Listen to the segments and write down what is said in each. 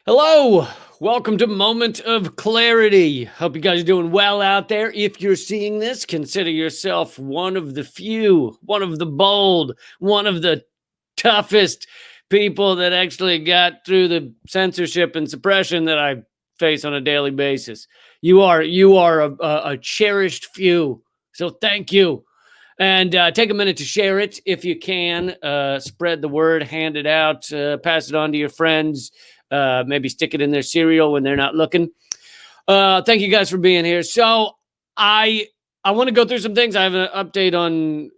Hello, welcome to Moment of Clarity. Hope you guys are doing well out there. If you're seeing this, consider yourself one of the few, one of the bold, one of the toughest people that actually got through the censorship and suppression that I face on a daily basis. You are a cherished few. So thank you. And take a minute to share it if you can. Spread the word, hand it out, pass it on to your friends. Maybe stick it in their cereal when they're not looking. Thank you guys for being here. So I want to go through some things. I have an update on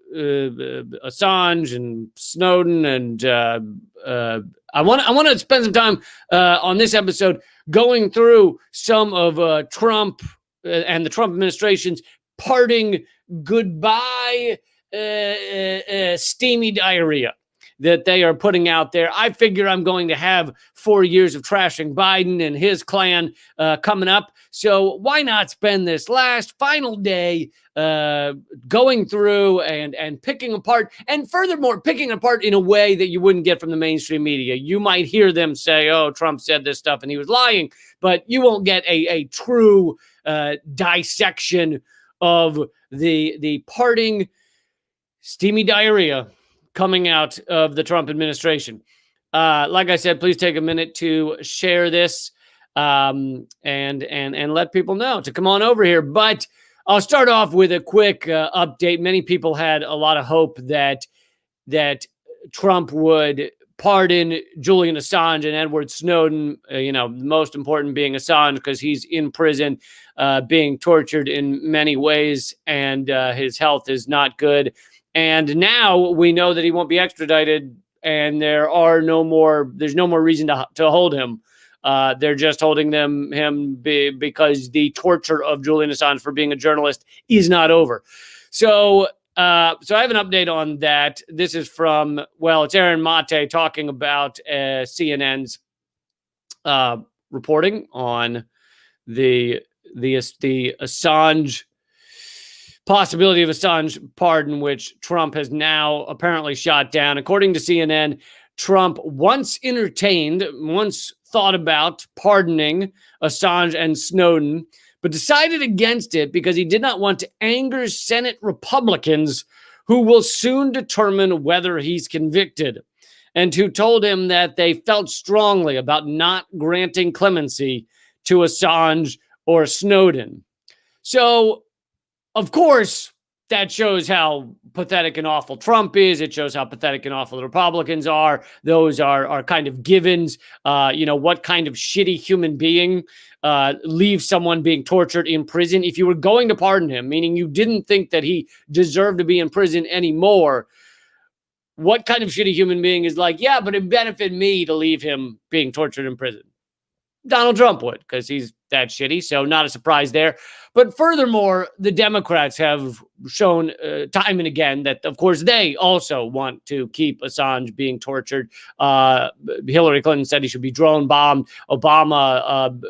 Assange and Snowden, and I want to spend some time on this episode going through some of Trump and the Trump administration's parting goodbye steamy diarrhea that they are putting out there. I figure I'm going to have 4 years of trashing Biden and his clan coming up. So why not spend this last final day going through and picking apart, and furthermore, picking apart in a way that you wouldn't get from the mainstream media. You might hear them say, oh, Trump said this stuff and he was lying, but you won't get a true dissection of the parting steamy diarrhea coming out of the Trump administration. Like I said, please take a minute to share this and let people know to come on over here. But I'll start off with a quick update. Many people had a lot of hope that Trump would pardon Julian Assange and Edward Snowden, the most important being Assange because he's in prison, being tortured in many ways, and his health is not good. And now we know that he won't be extradited, and there's no more reason to hold him. They're just holding him because the torture of Julian Assange for being a journalist is not over. So I have an update on that. This is from, it's Aaron Mate talking about CNN's reporting on the Assange possibility of Assange pardon, which Trump has now apparently shot down. According to CNN, Trump once thought about pardoning Assange and Snowden, but decided against it because he did not want to anger Senate Republicans who will soon determine whether he's convicted, and who told him that they felt strongly about not granting clemency to Assange or Snowden. So, of course, that shows how pathetic and awful Trump is. It shows how pathetic and awful the Republicans are. Those are kind of givens. What kind of shitty human being leaves someone being tortured in prison? If you were going to pardon him, meaning you didn't think that he deserved to be in prison anymore, what kind of shitty human being is like, yeah, but it benefit me to leave him being tortured in prison? Donald Trump would, because he's that shitty, so not a surprise there. But furthermore, the Democrats have shown time and again that, of course, they also want to keep Assange being tortured. Hillary Clinton said he should be drone bombed. Obama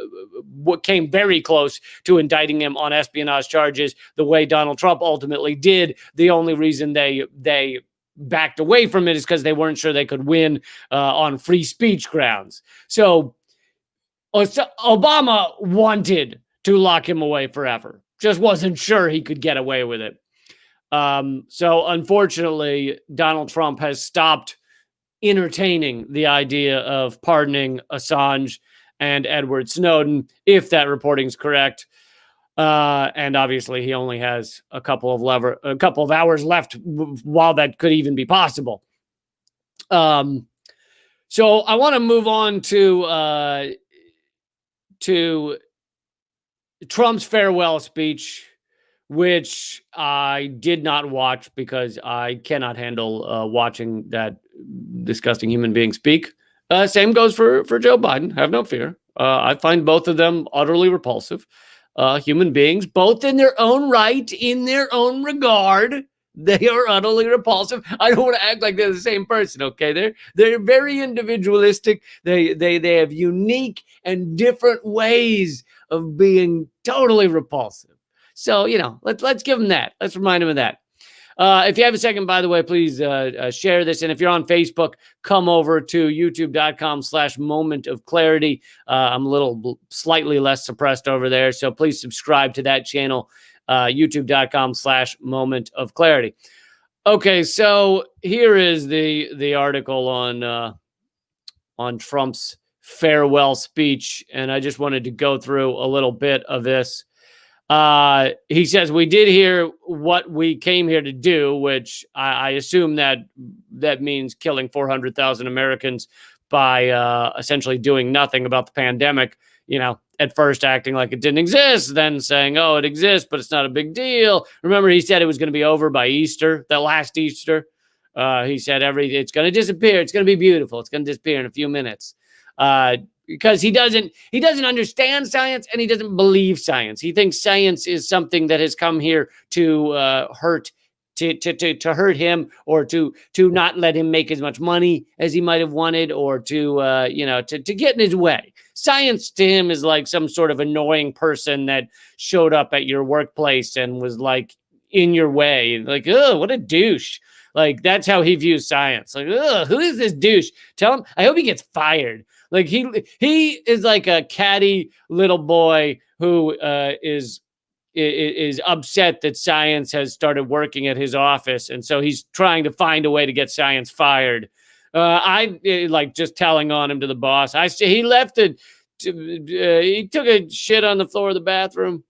came very close to indicting him on espionage charges the way Donald Trump ultimately did. The only reason they backed away from it is because they weren't sure they could win on free speech grounds. So Obama wanted to lock him away forever, just wasn't sure he could get away with it. So unfortunately, Donald Trump has stopped entertaining the idea of pardoning Assange and Edward Snowden, if that reporting is correct. And obviously, he only has a couple of hours left while that could even be possible. So I want to move on to Trump's farewell speech, which I did not watch because I cannot handle watching that disgusting human being speak. Same goes for Joe Biden. Have no fear. I find both of them utterly repulsive human beings, both in their own right, in their own regard. They are utterly repulsive. I don't want to act like they're the same person, okay? They're very individualistic. They have unique and different ways of being totally repulsive. So, let's give them that. Let's remind them of that. If you have a second, by the way, please share this. And if you're on Facebook, come over to youtube.com/moment of clarity. I'm a little slightly less suppressed over there. So please subscribe to that channel, youtube.com/moment of clarity. Okay, so here is the article on Trump's farewell speech, and I just wanted to go through a little bit of this. He says, we did hear what we came here to do, which I assume that means killing 400,000 Americans by essentially doing nothing about the pandemic. You know, at first acting like it didn't exist, then saying, oh, it exists, but it's not a big deal. Remember, he said it was going to be over by Easter, that last Easter. He said it's going to disappear. It's going to be beautiful. It's going to disappear in a few minutes. Because he doesn't understand science and he doesn't believe science. He thinks science is something that has come here to hurt him, or to not let him make as much money as he might have wanted, or to get in his way. Science to him is like some sort of annoying person that showed up at your workplace and was like in your way. Like, oh, what a douche. Like, that's how he views science. Like, ugh, who is this douche? Tell him, I hope he gets fired. Like, he is like a catty little boy who is upset that science has started working at his office. And so he's trying to find a way to get science fired. I like just telling on him to the boss. He left it. He took a shit on the floor of the bathroom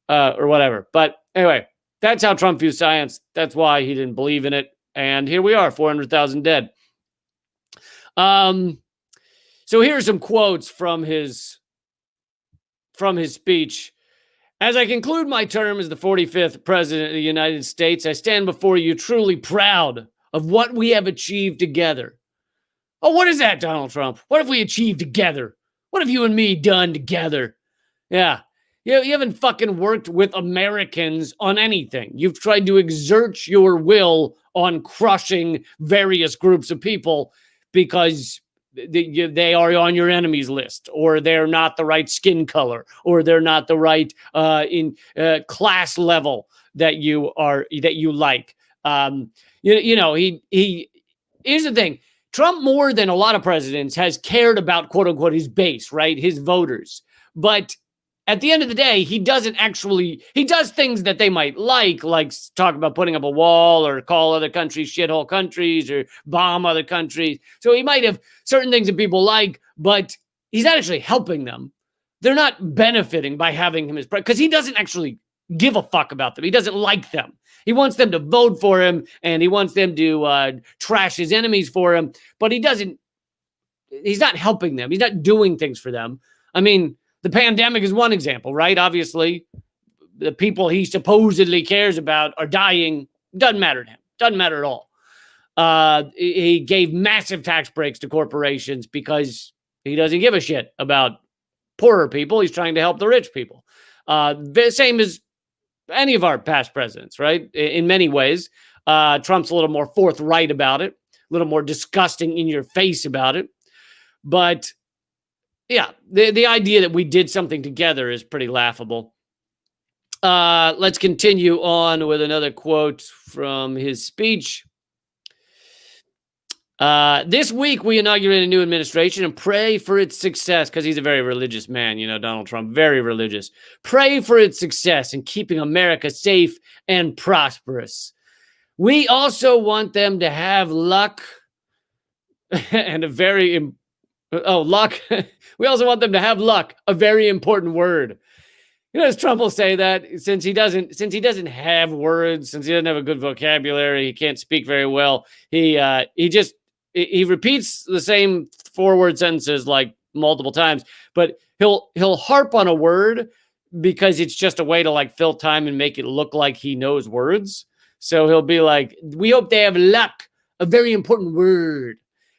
or whatever. But anyway, that's how Trump views science. That's why he didn't believe in it. And here we are, 400,000 dead. So here are some quotes from his speech. As I conclude my term as the 45th president of the United States, I stand before you truly proud of what we have achieved together. Oh, what is that, Donald Trump? What have we achieved together? What have you and me done together? Yeah. You haven't fucking worked with Americans on anything. You've tried to exert your will on crushing various groups of people because they are on your enemies list, or they're not the right skin color, or they're not the right class level that you like. Here's the thing. Trump, more than a lot of presidents, has cared about, quote unquote, his base, right? His voters. But at the end of the day, he does things that they might like talk about putting up a wall, or call other countries shithole countries, or bomb other countries. So he might have certain things that people like, but he's not actually helping them. They're not benefiting by having him as president, because he doesn't actually give a fuck about them. He doesn't like them. He wants them to vote for him, and he wants them to trash his enemies for him, but he's not helping them. He's not doing things for them. I mean, the pandemic is one example, right? Obviously, the people he supposedly cares about are dying. Doesn't matter to him. Doesn't matter at all. He gave massive tax breaks to corporations because he doesn't give a shit about poorer people. He's trying to help the rich people. The same as any of our past presidents, right? In many ways, Trump's a little more forthright about it, a little more disgusting in your face about it. But yeah, the idea that we did something together is pretty laughable. Let's continue on with another quote from his speech. This week, we inaugurate a new administration and pray for its success, because he's a very religious man, Donald Trump, very religious. Pray for its success in keeping America safe and prosperous. We also want them to have luck and luck. We also want them to have luck, a very important word. As Trump will say that, since he doesn't have words, since he doesn't have a good vocabulary, he can't speak very well. He repeats the same four-word sentences like multiple times, but he'll harp on a word because it's just a way to like fill time and make it look like he knows words. So he'll be like, we hope they have luck, a very important word.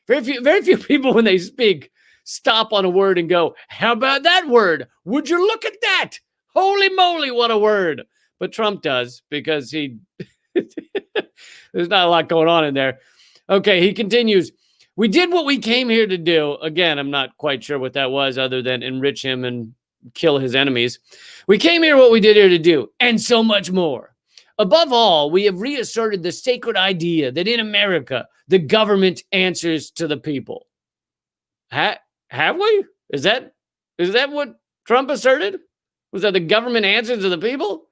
Very few people, when they speak, stop on a word and go, how about that word? Would you look at that? Holy moly, what a word. But Trump does, because there's not a lot going on in there. Okay, he continues. We did what we came here to do. Again, I'm not quite sure what that was, other than enrich him and kill his enemies. We came here what we did here to do, and so much more. Above all, we have reasserted the sacred idea that in America, the government answers to the people. Have we? Is that what Trump asserted? Was that the government answers to the people?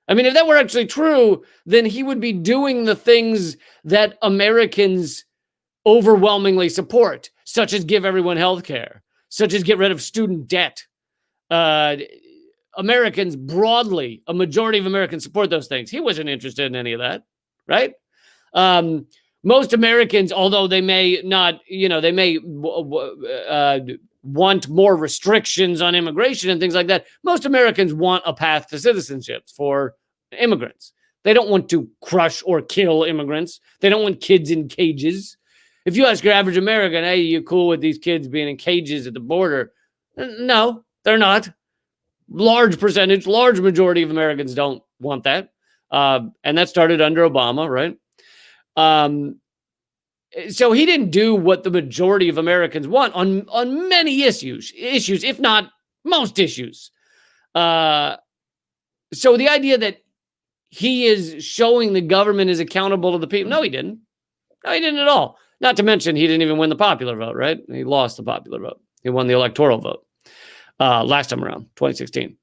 I mean, if that were actually true, then he would be doing the things that Americans overwhelmingly support, such as give everyone health care, such as get rid of student debt. Americans broadly, a majority of Americans support those things. He wasn't interested in any of that, right? Most Americans, although they may not, they may want more restrictions on immigration and things like that, most Americans want a path to citizenship for immigrants. They don't want to crush or kill immigrants. They don't want kids in cages. If you ask your average American, hey, you cool with these kids being in cages at the border? No, they're not. Large majority of Americans don't want that. And that started under Obama, right? So he didn't do what the majority of Americans want on many issues, if not most issues. So the idea that he is showing the government is accountable to the people, no, he didn't. No, he didn't at all. Not to mention, he didn't even win the popular vote, right? He lost the popular vote. He won the electoral vote last time around, 2016.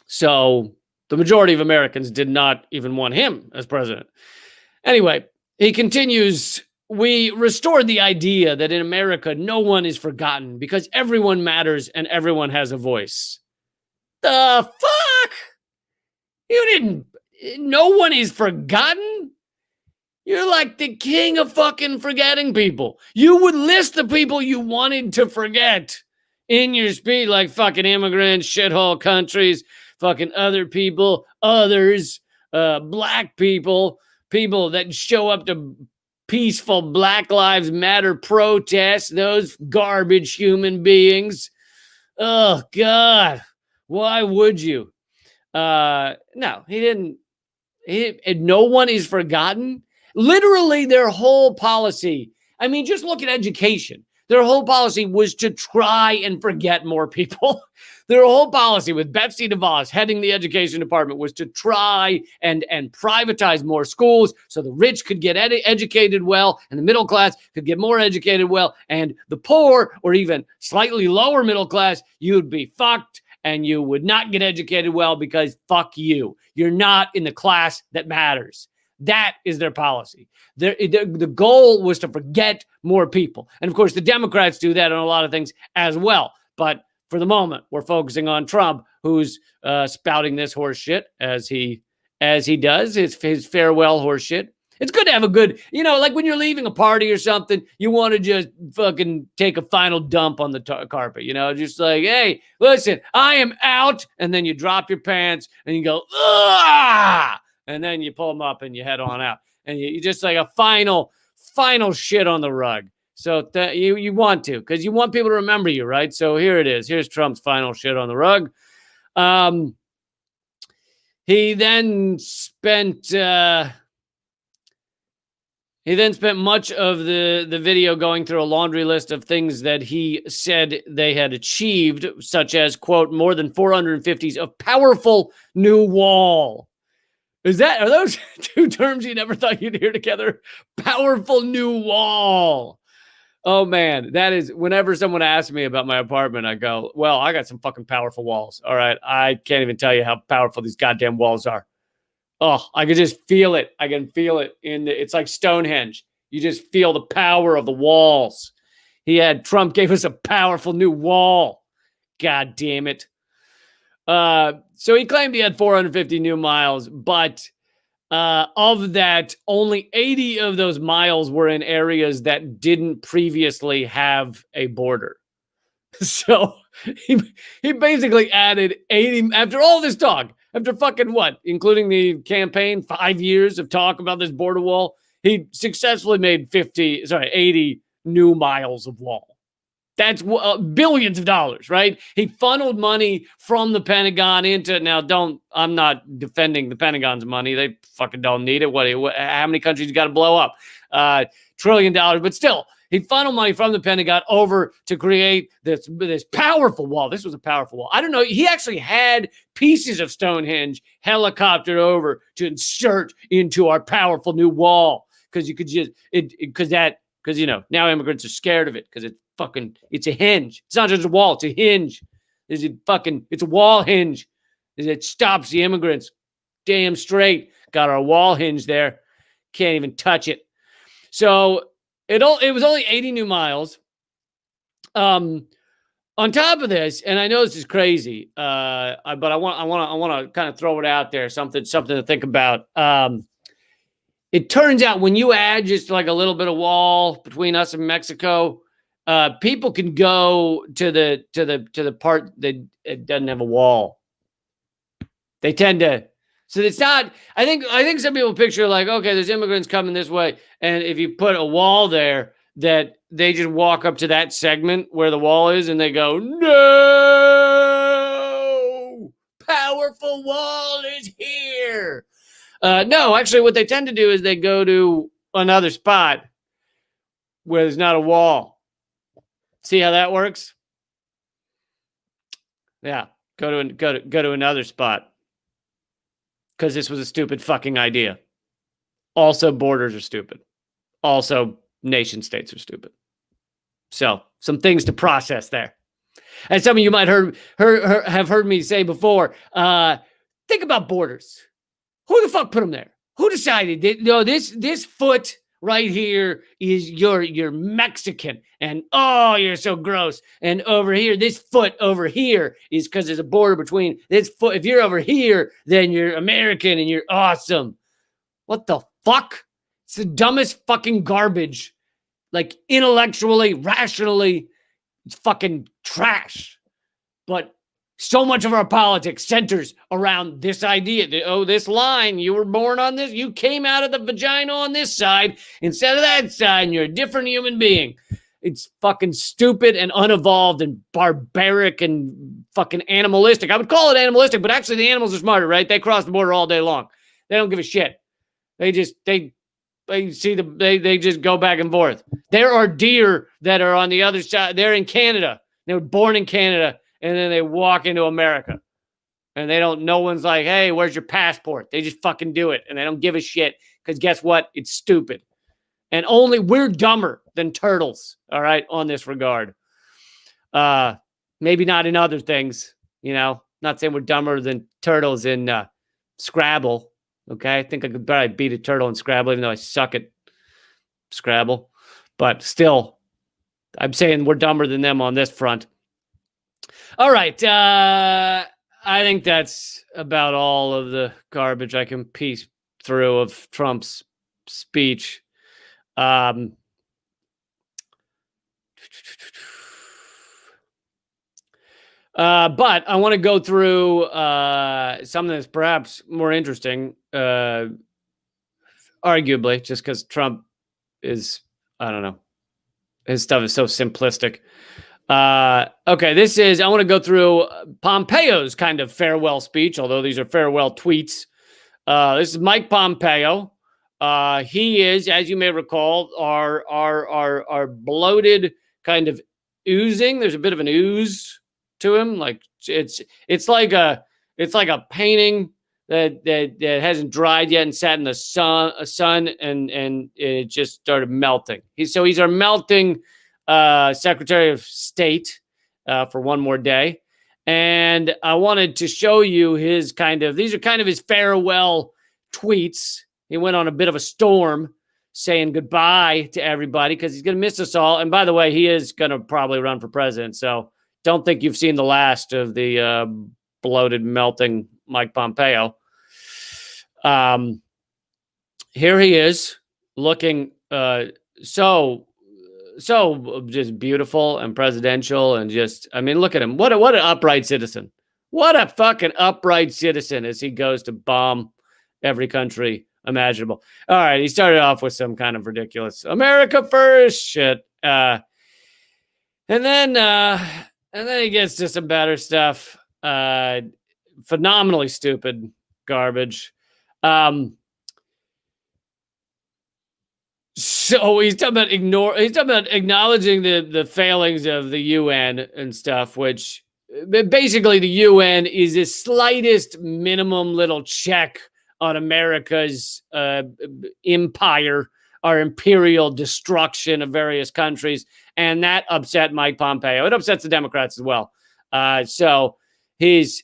So the majority of Americans did not even want him as president. Anyway, he continues, we restored the idea that in America, no one is forgotten because everyone matters and everyone has a voice. The fuck? No one is forgotten? You're like the king of fucking forgetting people. You would list the people you wanted to forget in your speech, like fucking immigrants, shithole countries, fucking other people, others, black people, people that show up to peaceful Black Lives Matter protests, those garbage human beings. Oh, God. Why would you? No, he didn't. No one is forgotten. Literally, their whole policy, I mean, just look at education. Their whole policy was to try and forget more people. Their whole policy with Betsy DeVos heading the education department was to try and privatize more schools so the rich could get educated well and the middle class could get more educated well, and the poor or even slightly lower middle class, you'd be fucked and you would not get educated well because fuck you. You're not in the class that matters. That is their policy. The goal was to forget more people. And of course, the Democrats do that on a lot of things as well. But for the moment, we're focusing on Trump, who's spouting this horse shit as he does, his farewell horse shit. It's good to have a good, like when you're leaving a party or something, you want to just fucking take a final dump on the carpet, just like, hey, listen, I am out. And then you drop your pants and you go, ah! And then you pull them up and you head on out. And you just like a final shit on the rug. So you want to, because you want people to remember you, right? So here it is. Here's Trump's final shit on the rug. He then spent much of the video going through a laundry list of things that he said they had achieved, such as, quote, more than 450s of powerful new wall. Are those two terms you never thought you'd hear together? Powerful new wall. Oh, man, that is, whenever someone asks me about my apartment, I go, well, I got some fucking powerful walls. All right. I can't even tell you how powerful these goddamn walls are. Oh, I can just feel it. I can feel it it's like Stonehenge. You just feel the power of the walls. Trump gave us a powerful new wall. God damn it. So he claimed he had 450 new miles, but of that, only 80 of those miles were in areas that didn't previously have a border. So he basically added 80, after all this talk, after fucking what, including the campaign, 5 years of talk about this border wall, he successfully made 80 new miles of wall. That's billions of dollars, right? He funneled money from the Pentagon into, I'm not defending the Pentagon's money. They fucking don't need it. How many countries you got to blow up? $1 trillion, but still, He funneled money from the Pentagon over to create this powerful wall. This was a powerful wall. I don't know. He actually had pieces of Stonehenge helicoptered over to insert into our powerful new wall, because you could just because now immigrants are scared of it because it's a hinge. It's not just a wall. It's a hinge. It's a wall hinge. It stops the immigrants. Damn straight. Got our wall hinge there. Can't even touch it. So it was only 80 new miles. On top of this, and I know this is crazy, but I want to kind of throw it out there, something to think about. It turns out when you add just like a little bit of wall between us and Mexico, people can go to the part that it doesn't have a wall. They tend to. So it's not. I think some people picture like, okay, there's immigrants coming this way, and if you put a wall there, that they just walk up to that segment where the wall is, and they go, "No, powerful wall is here." No, actually, what they tend to do is they go to another spot where there's not a wall. See how that works? Yeah, go to another spot. Because this was a stupid fucking idea. Also, borders are stupid. Also, nation states are stupid. So, some things to process there. And some of you might have heard me say before, think about borders. Who the fuck put them there? Who decided that, this foot right here is you're Mexican, and oh, you're so gross. And over here, this foot over here is because there's a border between this foot. If you're over here, then you're American and you're awesome. What the fuck? It's the dumbest fucking garbage. Like, intellectually, rationally, it's fucking trash. But so much of our politics centers around this idea that, this line, you were born on this, you came out of the vagina on this side instead of that side, and you're a different human being. It's fucking stupid and unevolved and barbaric and fucking animalistic. I would call it animalistic, but actually the animals are smarter, right? They cross the border all day long. They don't give a shit. They just go back and forth. There are deer that are on the other side. They're in Canada. They were born in Canada. And then they walk into America, and no one's like, hey, where's your passport? They just fucking do it, and they don't give a shit, because guess what? It's stupid. And only we're dumber than turtles, all right, on this regard. Maybe not in other things, not saying we're dumber than turtles in Scrabble, okay? I think I could probably beat a turtle in Scrabble, even though I suck at Scrabble. But still, I'm saying we're dumber than them on this front. All right. I think that's about all of the garbage I can piece through of Trump's speech. But I want to go through something that's perhaps more interesting, arguably, just because Trump is, I don't know, his stuff is so simplistic. Okay, I want to go through Pompeo's kind of farewell speech, although these are farewell tweets. This is Mike Pompeo. He is, as you may recall, our bloated kind of oozing. There's a bit of an ooze to him. Like it's like a painting that hasn't dried yet and sat in the sun and it just started melting. He's our melting Secretary of State for one more day. And I wanted to show you these are kind of his farewell tweets. He went on a bit of a storm saying goodbye to everybody because he's going to miss us all. And by the way, he is going to probably run for president. So don't think you've seen the last of the bloated, melting Mike Pompeo. Here he is looking so just beautiful and presidential and just, I mean, look at him. What an upright citizen. What a fucking upright citizen as he goes to bomb every country imaginable. All right. He started off with some kind of ridiculous America first shit. And then he gets to some better stuff. Phenomenally stupid garbage. So he's talking about acknowledging the failings of the UN and stuff, which basically the UN is the slightest minimum little check on America's empire, our imperial destruction of various countries. And that upset Mike Pompeo. It upsets the Democrats as well. So he's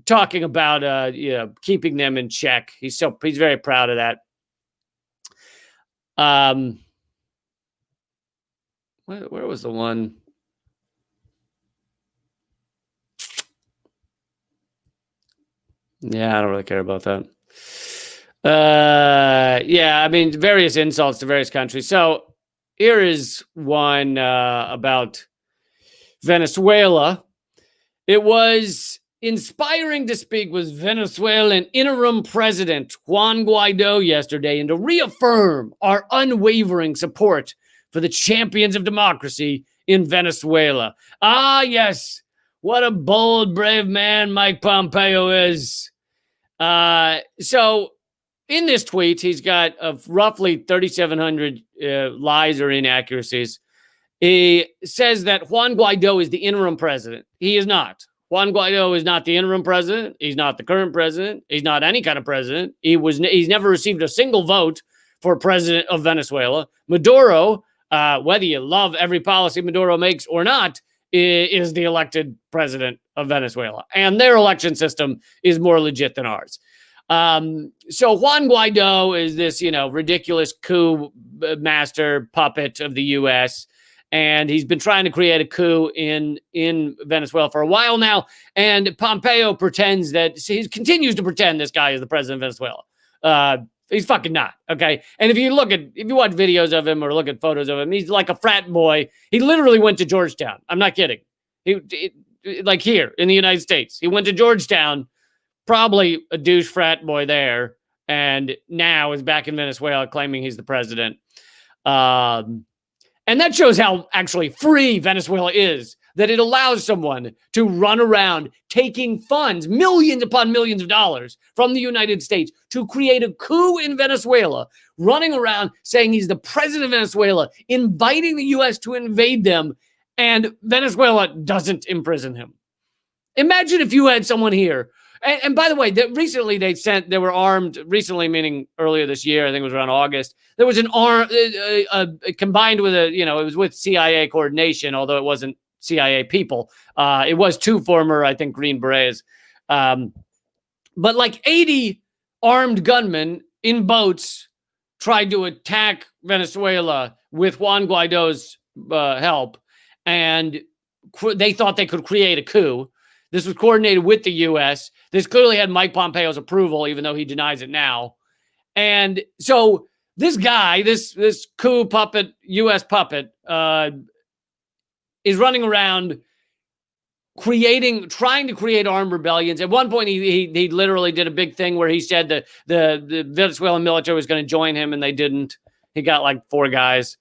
talking about keeping them in check. He's very proud of that. Where was the one? Yeah, I don't really care about that. Yeah, I mean, various insults to various countries. So here is one about Venezuela. It was inspiring to speak with Venezuelan interim president Juan Guaido yesterday and to reaffirm our unwavering support for the champions of democracy in Venezuela. Ah, yes. What a bold, brave man Mike Pompeo is. So in this tweet, he's got roughly 3,700 lies or inaccuracies. He says that Juan Guaido is the interim president. He is not. Juan Guaido is not the interim president. He's not the current president. He's not any kind of president. He's never received a single vote for president of Venezuela. Maduro, whether you love every policy Maduro makes or not, is the elected president of Venezuela. And their election system is more legit than ours. So Juan Guaido is this, ridiculous coup master puppet of the U.S., and he's been trying to create a coup in Venezuela for a while now. And Pompeo he continues to pretend this guy is the president of Venezuela. He's fucking not. Okay. And if you watch videos of him or look at photos of him, he's like a frat boy. He literally went to Georgetown. I'm not kidding. Like here in the United States, he went to Georgetown, probably a douche frat boy there. And now is back in Venezuela claiming he's the president. And that shows how actually free Venezuela is, that it allows someone to run around taking funds, millions upon millions of dollars from the United States to create a coup in Venezuela, running around saying he's the president of Venezuela, inviting the U.S. to invade them, and Venezuela doesn't imprison him. Imagine if you had someone here. And by the way, recently they were armed, recently meaning earlier this year, I think it was around August, there was an arm combined with it was with CIA coordination, although it wasn't CIA people. It was two former, I think, Green Berets. But like 80 armed gunmen in boats tried to attack Venezuela with Juan Guaido's help, and they thought they could create a coup. This was coordinated with the U.S. This clearly had Mike Pompeo's approval, even though he denies it now. And so this guy, this coup puppet, U.S. puppet, is running around trying to create armed rebellions. At one point, he literally did a big thing where he said that the Venezuelan military was going to join him, and they didn't. He got like 4 guys,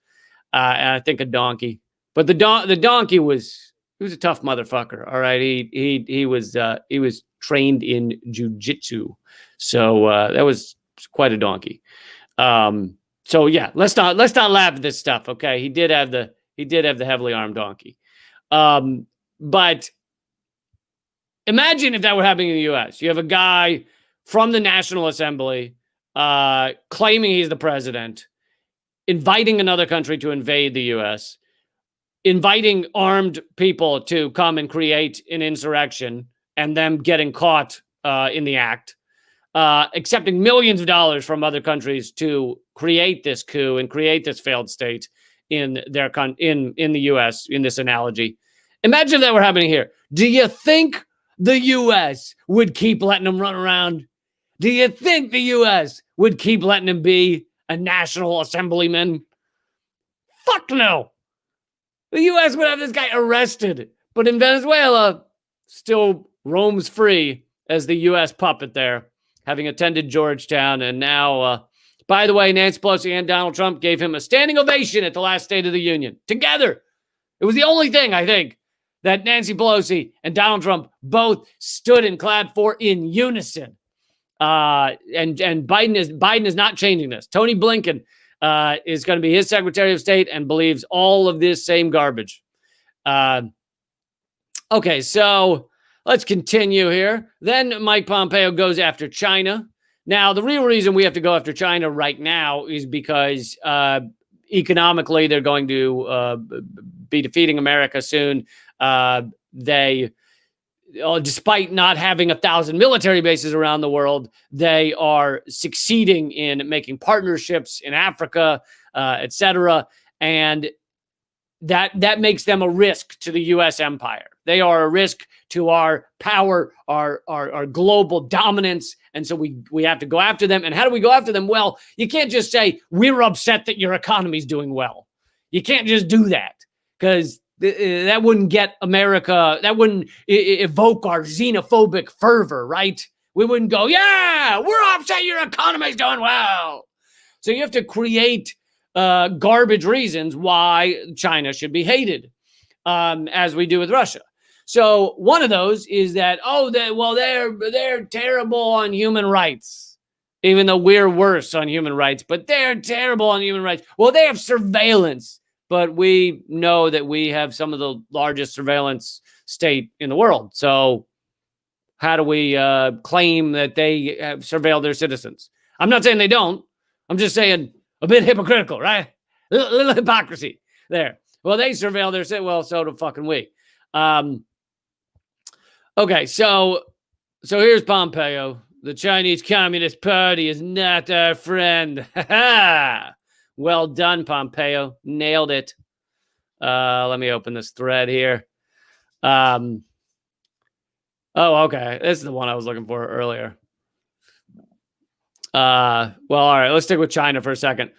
and I think a donkey. But the donkey was... He was a tough motherfucker. All right. He was trained in jujitsu. So that was quite a donkey. So yeah, let's not laugh at this stuff. Okay. He did have the heavily armed donkey. But imagine if that were happening in the US. You have a guy from the National Assembly claiming he's the president, inviting another country to invade the US, inviting armed people to come and create an insurrection and them getting caught in the act, accepting millions of dollars from other countries to create this coup and create this failed state in the U.S. in this analogy. Imagine if that were happening here. Do you think the U.S. would keep letting him run around? Do you think the U.S. would keep letting him be a national assemblyman? Fuck no. The U.S. would have this guy arrested. But in Venezuela, still roams free as the U.S. puppet there, having attended Georgetown. And now, by the way, Nancy Pelosi and Donald Trump gave him a standing ovation at the last State of the Union. Together. It was the only thing, I think, that Nancy Pelosi and Donald Trump both stood and clapped for in unison. And Biden is not changing this. Tony Blinken is going to be his Secretary of State and believes all of this same garbage. Okay, so let's continue here. Then Mike Pompeo goes after China. Now, the real reason we have to go after China right now is because economically they're going to be defeating America soon. They, despite not having 1,000 military bases around the world, they are succeeding in making partnerships in Africa, etc. And that makes them a risk to the U.S. empire. They are a risk to our power, our global dominance. And so we have to go after them. And how do we go after them? Well, you can't just say, we're upset that your economy's doing well. You can't just do that, because that wouldn't get America, that wouldn't evoke our xenophobic fervor, right? We wouldn't go, yeah, we're upset your economy's doing well. So you have to create garbage reasons why China should be hated, as we do with Russia. So one of those is that, they're terrible on human rights, even though we're worse on human rights, but they're terrible on human rights. Well, they have surveillance, but we know that we have some of the largest surveillance state in the world. So how do we claim that they have surveilled their citizens? I'm not saying they don't. I'm just saying a bit hypocritical, right? A little hypocrisy there. Well, they surveil their citizens. Well, so do fucking we. Okay, so here's Pompeo. The Chinese Communist Party is not our friend. Well done, Pompeo. Nailed it. Let me open this thread here. Oh, okay. This is the one I was looking for earlier. Well, all right. Let's stick with China for a second.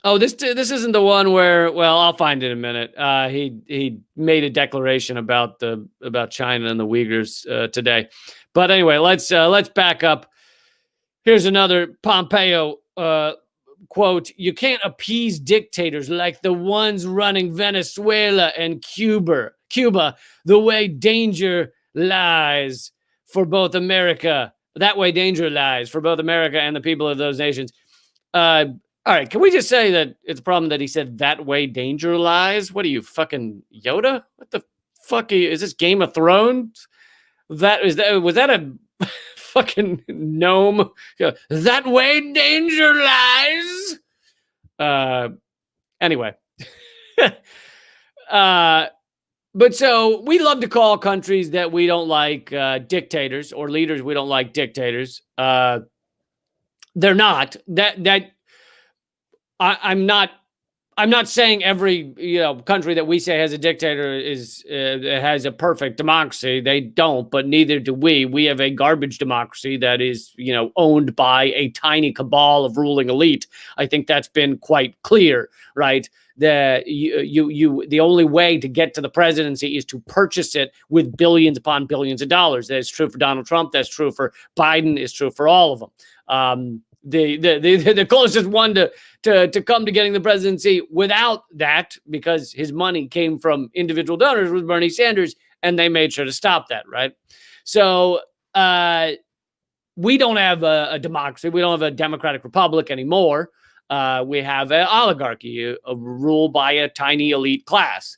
This isn't the one where, well, I'll find it in a minute. He made a declaration about China and the Uyghurs today. But anyway, let's back up. Here's another Pompeo quote: "You can't appease dictators like the ones running Venezuela and Cuba. The way danger lies for both America. That way danger lies for both America and the people of those nations." All right, can we just say that it's a problem that he said that way danger lies? What are you, fucking Yoda? What the fuck is this, Game of Thrones? Was that a fucking gnome? That way danger lies. Anyway. But so we love to call countries that we don't like dictators, or leaders we don't like dictators. They're not. I'm not saying every country that we say has a dictator has a perfect democracy. They don't, but neither do we. We have a garbage democracy that is owned by a tiny cabal of ruling elite. I think that's been quite clear, right? The only way to get to the presidency is to purchase it with billions upon billions of dollars. That's true for Donald Trump. That's true for Biden. It's true for all of them. The closest one to come to getting the presidency without that, because his money came from individual donors, was Bernie Sanders, and they made sure to stop that, right? So we don't have a democracy. We don't have a democratic republic anymore. We have an oligarchy, a rule by a tiny elite class.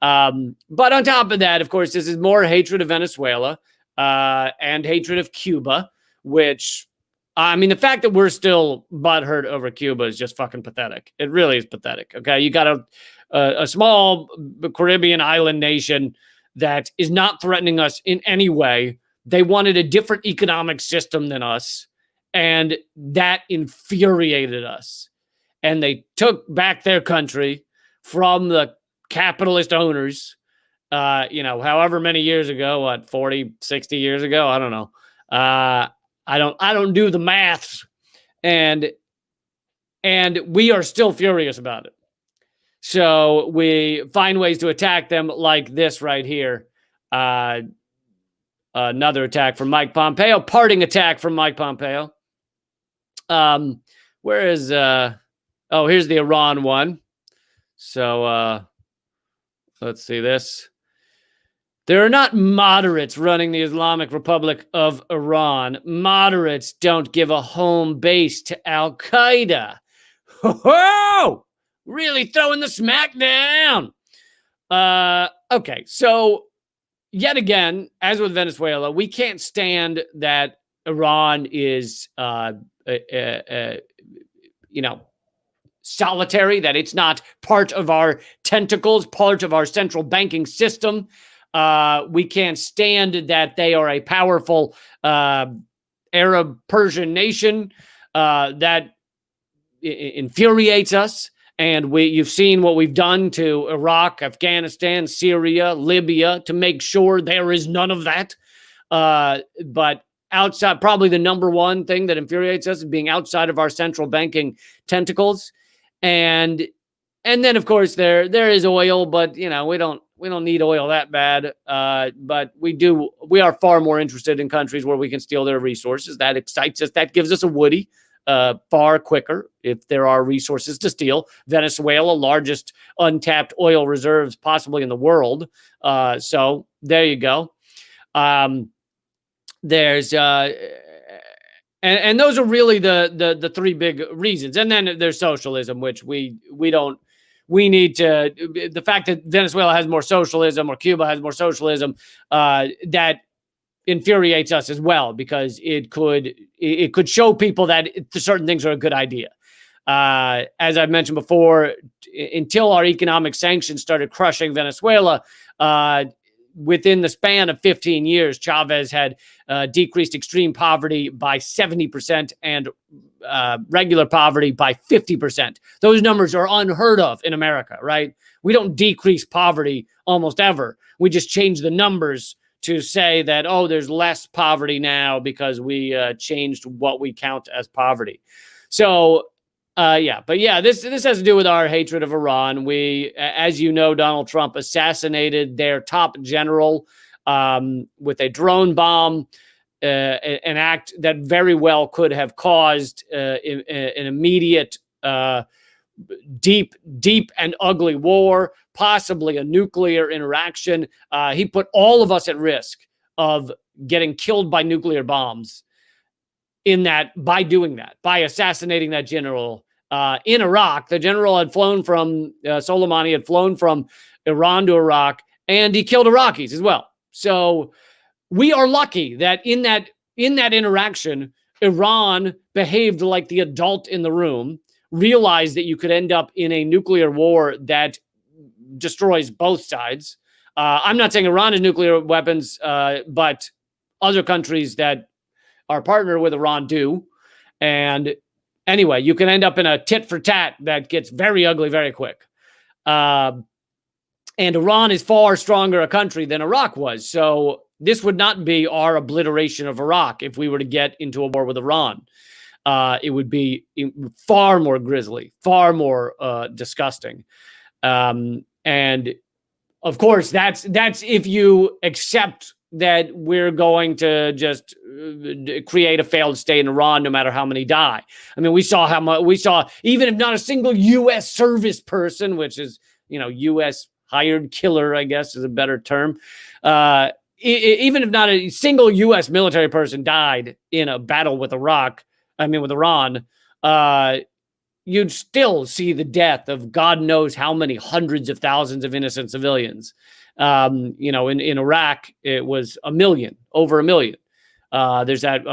But on top of that, of course, this is more hatred of Venezuela and hatred of Cuba, which, I mean, the fact that we're still butthurt over Cuba is just fucking pathetic. It really is pathetic. Okay, you got a small Caribbean island nation that is not threatening us in any way. They wanted a different economic system than us, and that infuriated us. And they took back their country from the capitalist owners, however many years ago, 40, 60 years ago? I don't know. I don't do the maths, and we are still furious about it. So we find ways to attack them, like this right here. Another attack from Mike Pompeo, parting attack from Mike Pompeo. Where is here's the Iran one. So let's see this. There are not moderates running the Islamic Republic of Iran. Moderates don't give a home base to Al Qaeda. Ho-ho! Really throwing the smack down. Okay, so yet again, as with Venezuela, we can't stand that Iran is, solitary, that it's not part of our tentacles, part of our central banking system. We can't stand that they are a powerful Arab Persian nation that infuriates us. And you've seen what we've done to Iraq, Afghanistan, Syria, Libya to make sure there is none of that. But outside, probably the number one thing that infuriates us is being outside of our central banking tentacles. And then of course there is oil, but we don't need oil that bad. But we are far more interested in countries where we can steal their resources. That excites us. That gives us a woody far quicker if there are resources to steal. Venezuela, largest untapped oil reserves possibly in the world. So there you go. There's and those are really the three big reasons. And then there's socialism, which we need to, the fact that Venezuela has more socialism or Cuba has more socialism, that infuriates us as well, because it could show people that certain things are a good idea. As I've mentioned before, until our economic sanctions started crushing Venezuela, within the span of 15 years, Chavez had decreased extreme poverty by 70% and regular poverty by 50%. Those numbers are unheard of in America, right? We don't decrease poverty almost ever. We just change the numbers to say that, oh, there's less poverty now because we changed what we count as poverty. So, this has to do with our hatred of Iran. We, as you know, Donald Trump assassinated their top general with a drone bomb, an act that very well could have caused an immediate, deep and ugly war, possibly a nuclear interaction. He put all of us at risk of getting killed by nuclear bombs by assassinating that general in Iraq. The general had flown from Soleimani had flown from Iran to Iraq, and he killed Iraqis as well. So we are lucky that in that interaction, Iran behaved like the adult in the room, realized that you could end up in a nuclear war that destroys both sides. I'm not saying Iran has nuclear weapons, but other countries that are partnered with Iran do. And anyway, you can end up in a tit for tat that gets very ugly very quick. And Iran is far stronger a country than Iraq was. So this would not be our obliteration of Iraq if we were to get into a war with Iran. It would be far more grisly, far more disgusting. And of course, that's if you accept that we're going to just create a failed state in Iran, no matter how many die. I mean, we saw even if not a single U.S. service person, which is, U.S. hired killer, I guess is a better term. Even if not a single U.S. military person died in a battle with Iran, you'd still see the death of God knows how many hundreds of thousands of innocent civilians. In Iraq, it was over a million. There's that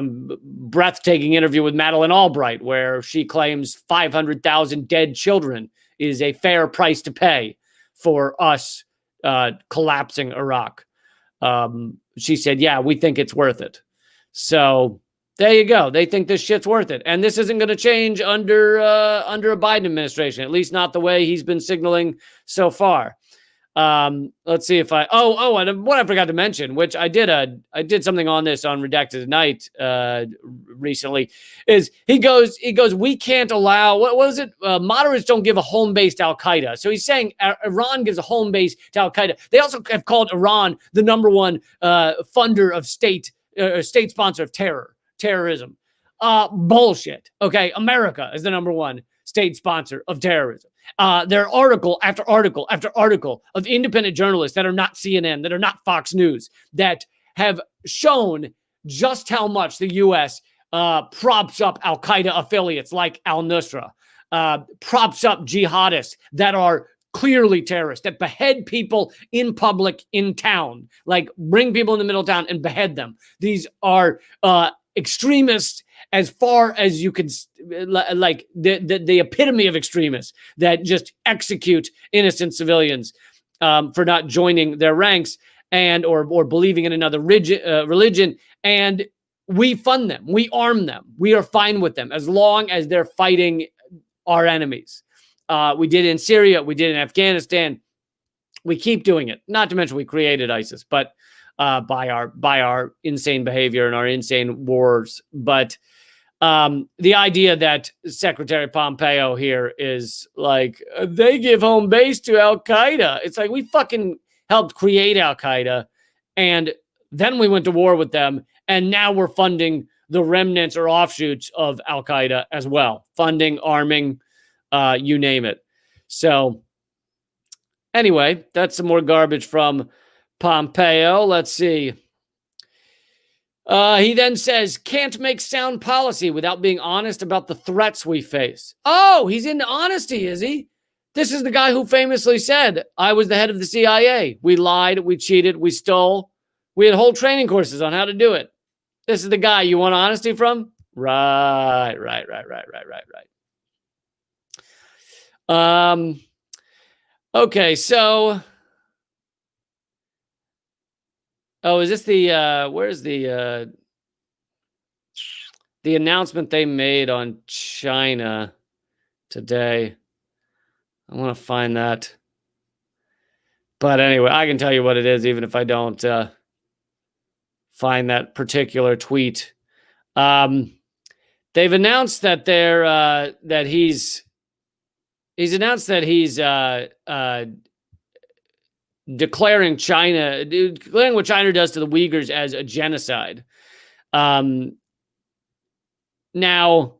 breathtaking interview with Madeleine Albright where she claims 500,000 dead children is a fair price to pay for us collapsing Iraq. She said, yeah, we think it's worth it. So there you go. They think this shit's worth it. And this isn't going to change under a Biden administration, at least not the way he's been signaling so far. Let's see if and what I forgot to mention, which I did something on this on Redacted Tonight recently, is he goes, we can't allow, what was it? Moderates don't give a home base to Al Qaeda. So he's saying Iran gives a home base to Al Qaeda. They also have called Iran the number one funder of state sponsor of terrorism. Bullshit. Okay, America is the number one state sponsor of terrorism. There are article after article after article of independent journalists that are not CNN, that are not Fox News, that have shown just how much the U.S. Props up al-Qaeda affiliates like al-Nusra, props up jihadists that are clearly terrorists, that behead people in public in town, like bring people in the middle of town and behead them. These are extremists as far as you can, like the epitome of extremists that just execute innocent civilians for not joining their ranks and or believing in another religion. And we fund them, we arm them, we are fine with them as long as they're fighting our enemies. We did it in Syria, we did it in Afghanistan. We keep doing it. Not to mention we created ISIS, but by our insane behavior and our insane wars. But the idea that Secretary Pompeo here is like, they give home base to al-Qaeda. It's like, we fucking helped create al-Qaeda, and then we went to war with them, and now we're funding the remnants or offshoots of al-Qaeda as well. Funding, arming, you name it. So anyway, that's some more garbage from Pompeo. Let's see. He then says, can't make sound policy without being honest about the threats we face. Oh, he's into honesty, is he? This is the guy who famously said, I was the head of the CIA. We lied, we cheated, we stole. We had whole training courses on how to do it. This is the guy you want honesty from? Right. Okay, so... Oh, is this the, where's the announcement they made on China today? I want to find that. But anyway, I can tell you what it is, even if I don't find that particular tweet. They've announced that he's announced that he's declaring what China does to the Uyghurs as a genocide. Now,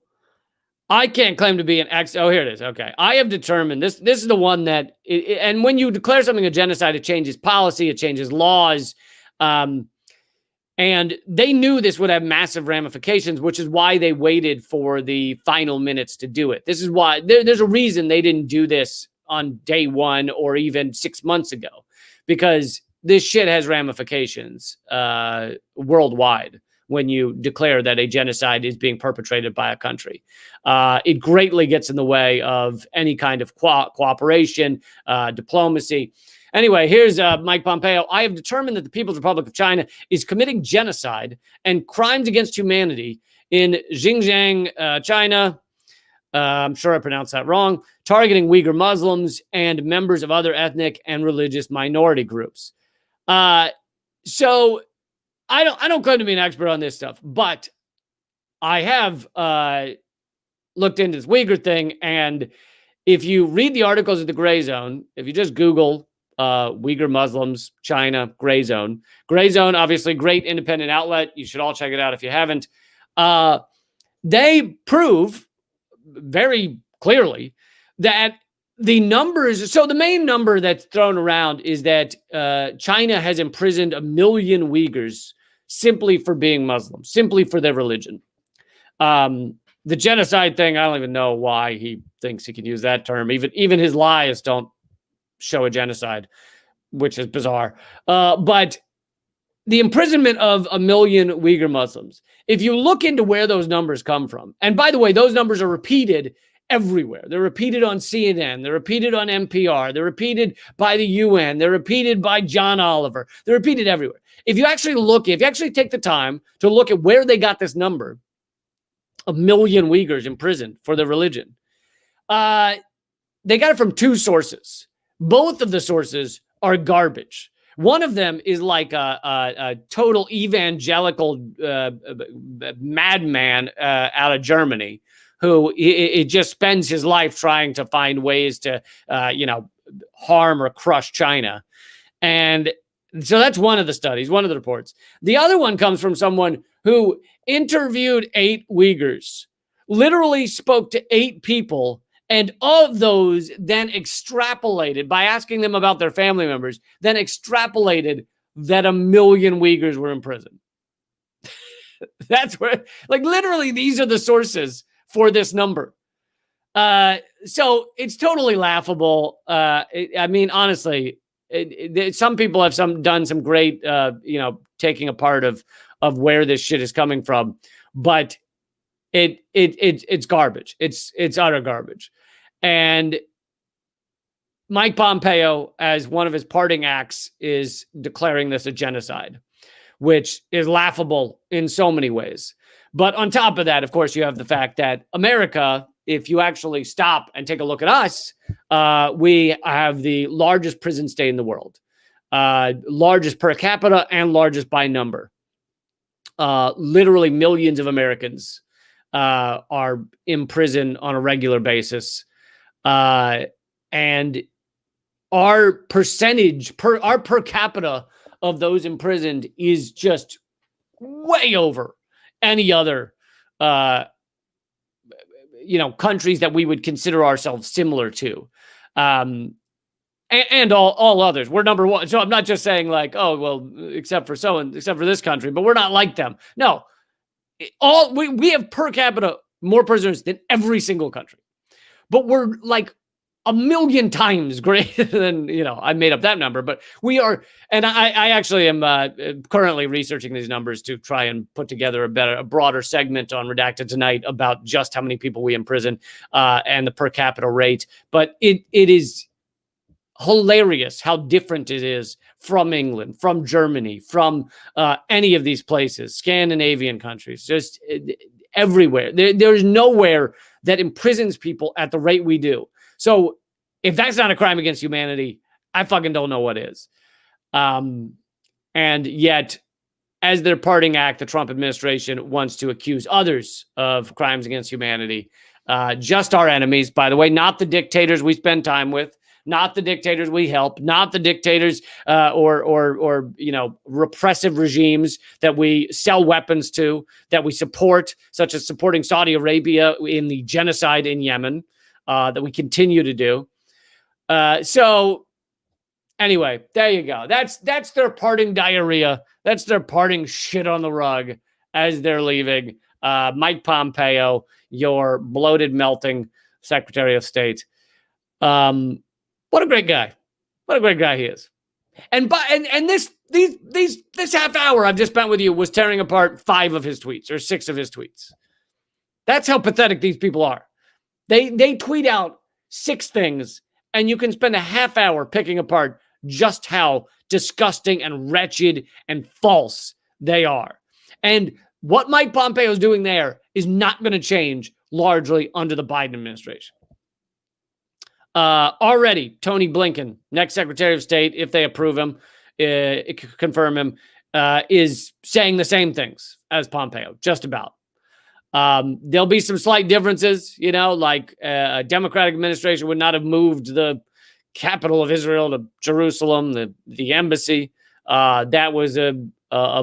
I can't claim to be an oh, here it is. Okay. I have determined this is the one that, and when you declare something a genocide, it changes policy, it changes laws. And they knew this would have massive ramifications, which is why they waited for the final minutes to do it. This is why there's a reason they didn't do this on day one or even 6 months ago, because this shit has ramifications worldwide when you declare that a genocide is being perpetrated by a country. It greatly gets in the way of any kind of cooperation, diplomacy. Anyway, here's Mike Pompeo. I have determined that the People's Republic of China is committing genocide and crimes against humanity in Xinjiang, China. I'm sure I pronounced that wrong. Targeting Uyghur Muslims and members of other ethnic and religious minority groups. So I don't claim to be an expert on this stuff, but I have looked into this Uyghur thing, and if you read the articles of the Gray Zone, if you just Google Uyghur Muslims, China, Gray Zone, obviously great independent outlet. You should all check it out if you haven't. They prove very clearly that the numbers, so the main number that's thrown around is that China has imprisoned 1 million Uyghurs simply for being Muslim, simply for their religion. The genocide thing, I don't even know why he thinks he can use that term. Even his lies don't show a genocide, which is bizarre. But the imprisonment of 1 million Uyghur Muslims, if you look into where those numbers come from, and by the way, those numbers are repeated everywhere. They're repeated on CNN. They're repeated on NPR. They're repeated by the UN. They're repeated by John Oliver. They're repeated everywhere. If you actually take the time to look at where they got this number, 1 million Uyghurs imprisoned for their religion, they got it from 2 sources. Both of the sources are garbage. One of them is like a total evangelical madman out of Germany who it just spends his life trying to find ways to, harm or crush China. And so that's one of the studies, one of the reports. The other one comes from someone who interviewed 8 Uyghurs, literally spoke to 8 people, And of those, then extrapolated by asking them about their family members, then extrapolated that 1 million Uyghurs were in prison. That's where, like, literally, these are the sources for this number. So it's totally laughable. I mean, honestly, some people have done some great, taking apart of where this shit is coming from, but it's garbage. It's utter garbage. And Mike Pompeo, as one of his parting acts, is declaring this a genocide, which is laughable in so many ways. But on top of that, of course, you have the fact that America, if you actually stop and take a look at us, we have the largest prison state in the world, largest per capita and largest by number. Literally millions of Americans are in prison on a regular basis. And our percentage, our per capita of those imprisoned is just way over any other countries that we would consider ourselves similar to, and all others. We're number one. So I'm not just saying like, oh, well, except for this country, but we're not like them. No, we have per capita more prisoners than every single country, but we're like 1 million times greater than, I made up that number, but we are. And I actually am currently researching these numbers to try and put together a broader segment on Redacted tonight about just how many people we imprison and the per capita rate. But it is hilarious how different it is from England, from Germany, from any of these places, Scandinavian countries, just everywhere. There's nowhere that imprisons people at the rate we do. So if that's not a crime against humanity, I fucking don't know what is. And yet, as their parting act, the Trump administration wants to accuse others of crimes against humanity. Just our enemies, by the way, not the dictators we spend time with, not the dictators we help, not the dictators or repressive regimes that we sell weapons to, that we support, such as supporting Saudi Arabia in the genocide in Yemen. That we continue to do. So anyway, there you go. That's their parting diarrhea. That's their parting shit on the rug as they're leaving. Mike Pompeo, your bloated, melting Secretary of State. What a great guy. What a great guy he is. And this half hour I've just spent with you was tearing apart 5 of his tweets or 6 of his tweets. That's how pathetic these people are. They tweet out 6 things, and you can spend a half hour picking apart just how disgusting and wretched and false they are. And what Mike Pompeo is doing there is not going to change largely under the Biden administration. Already, Tony Blinken, next Secretary of State, if they approve him, confirm him, is saying the same things as Pompeo, just about. There'll be some slight differences, like a Democratic administration would not have moved the capital of Israel to Jerusalem, the embassy. That was a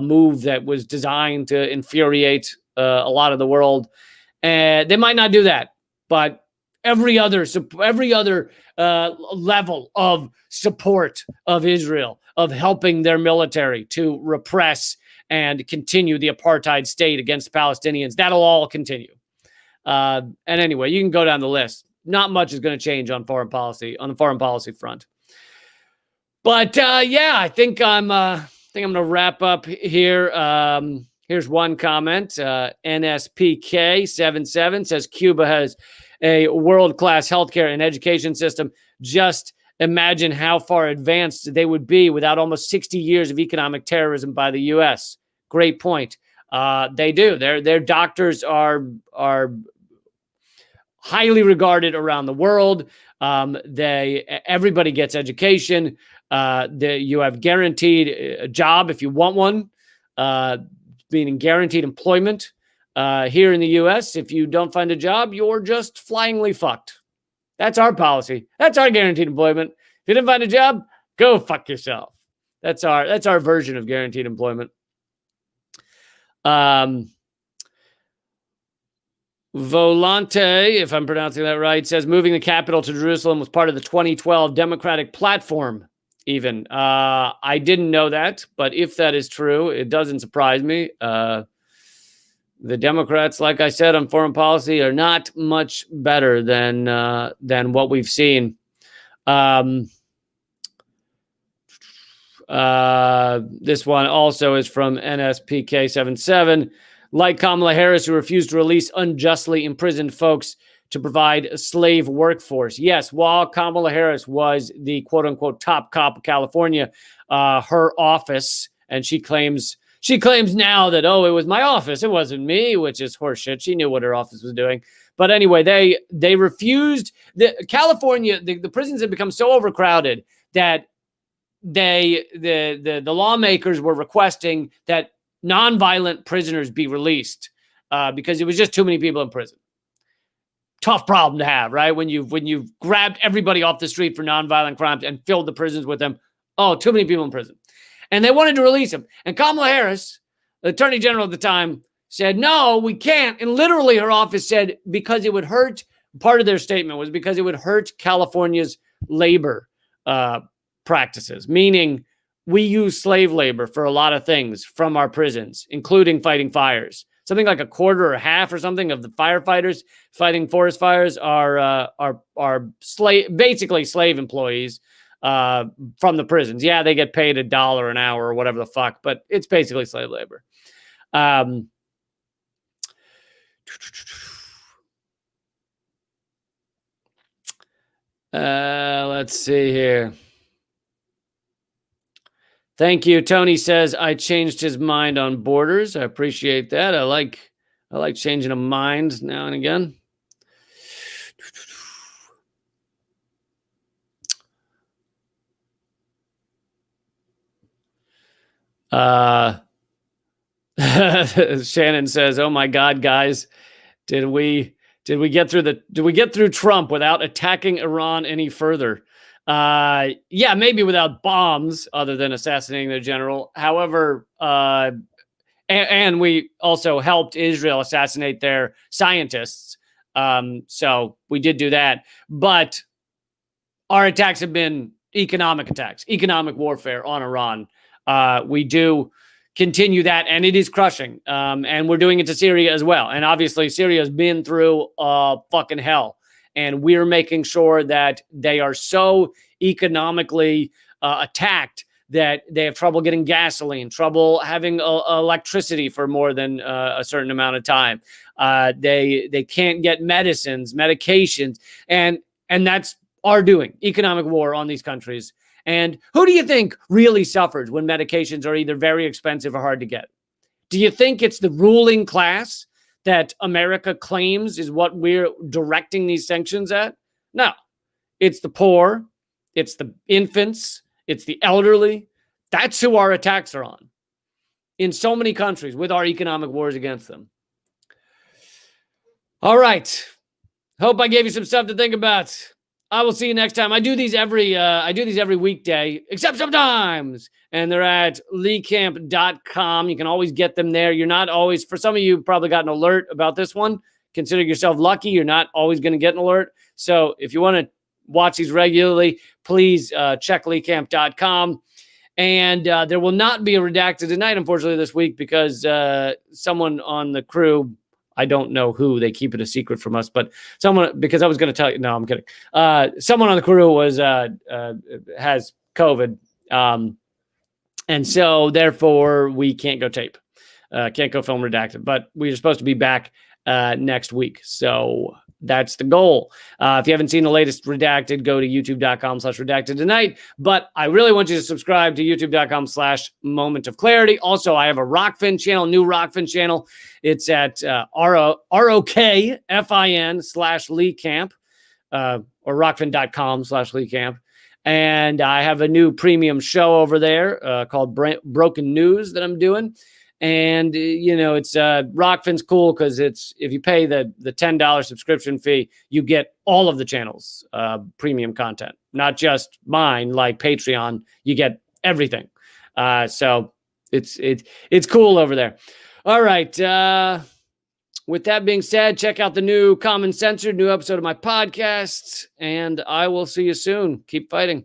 move that was designed to infuriate a lot of the world. They might not do that, but every other level of support of Israel, of helping their military to repress and continue the apartheid state against Palestinians, that'll all continue. And anyway, you can go down the list. Not much is going to change on foreign policy, on the foreign policy front. But I think I'm going to wrap up here. Here's one comment. NSPK77 says Cuba has a world-class healthcare and education system. Just imagine how far advanced they would be without almost 60 years of economic terrorism by the U.S. Great point. They do. Their doctors are highly regarded around the world. Everybody gets education. You have guaranteed a job if you want one, meaning guaranteed employment. Here in the U.S., if you don't find a job, you're just flyingly fucked. That's our policy. That's our guaranteed employment. If you didn't find a job, go fuck yourself. That's our version of guaranteed employment. Volante, if I'm pronouncing that right, says moving the capital to Jerusalem was part of the 2012 Democratic platform. Even I didn't know that, but if that is true, it doesn't surprise me. The Democrats, like I said, on foreign policy, are not much better than what we've seen. This one also is from NSPK77. Like Kamala Harris, who refused to release unjustly imprisoned folks to provide a slave workforce. Yes, while Kamala Harris was the quote-unquote top cop of California, her office, and she claims now that, oh, it was my office, it wasn't me, which is horseshit. She knew what her office was doing. But anyway, they refused. California, the prisons had become so overcrowded that the lawmakers were requesting that nonviolent prisoners be released because it was just too many people in prison. Tough problem to have, right? When you've grabbed everybody off the street for nonviolent crimes and filled the prisons with them. Oh, too many people in prison. And they wanted to release them. And Kamala Harris, the attorney general at the time, said, no, we can't. And literally her office said, because it would hurt, part of their statement was because it would hurt California's labor practices, meaning we use slave labor for a lot of things from our prisons, including fighting fires. Something like a quarter or half or something of the firefighters fighting forest fires are basically slave employees from the prisons. Yeah, they get paid $1 an hour or whatever the fuck, but it's basically slave labor. Let's see here. Thank you. Tony says, I changed his mind on borders. I appreciate that. I like changing a mind now and again. Shannon says, oh my God, guys, did we get through Trump without attacking Iran any further? Yeah, maybe without bombs, other than assassinating their general. However, and we also helped Israel assassinate their scientists. So we did do that. But our attacks have been economic attacks, economic warfare on Iran. We do continue that, and it is crushing. And we're doing it to Syria as well. And obviously, Syria has been through fucking hell. And we're making sure that they are so economically attacked that they have trouble getting gasoline, trouble having electricity for more than a certain amount of time. They can't get medicines, medications, and that's our doing. Economic war on these countries. And who do you think really suffers when medications are either very expensive or hard to get? Do you think it's the ruling class that America claims is what we're directing these sanctions at? No, it's the poor, it's the infants, it's the elderly. That's who our attacks are on in so many countries with our economic wars against them. All right. Hope I gave you some stuff to think about. I will see you next time. I do these every weekday, except sometimes. And they're at leecamp.com. You can always get them there. You're not always, for some of you, probably got an alert about this one. Consider yourself lucky. You're not always going to get an alert. So if you want to watch these regularly, please check leecamp.com. And there will not be a redacted tonight, unfortunately, this week, because someone on the crew, I don't know who, they keep it a secret from us, but someone, because I was going to tell you, no, I'm kidding. Someone on the crew has COVID. And so therefore we can't go tape, can't go film redacted, but we're supposed to be back next week. So that's the goal. If you haven't seen the latest redacted, go to youtube.com/redacted tonight. But I really want you to subscribe to youtube.com/moment of clarity. Also, I have a Rockfin channel, new Rockfin channel. It's at ROKFIN/LeeCamp or rockfin.com/LeeCamp. And I have a new premium show over there called Broken News that I'm doing. And, it's Rockfin's cool because it's, if you pay the $10 subscription fee, you get all of the channels, premium content, not just mine, like Patreon. You get everything. So it's cool over there. All right. With that being said, check out the new Common Censored, new episode of my podcast, and I will see you soon. Keep fighting.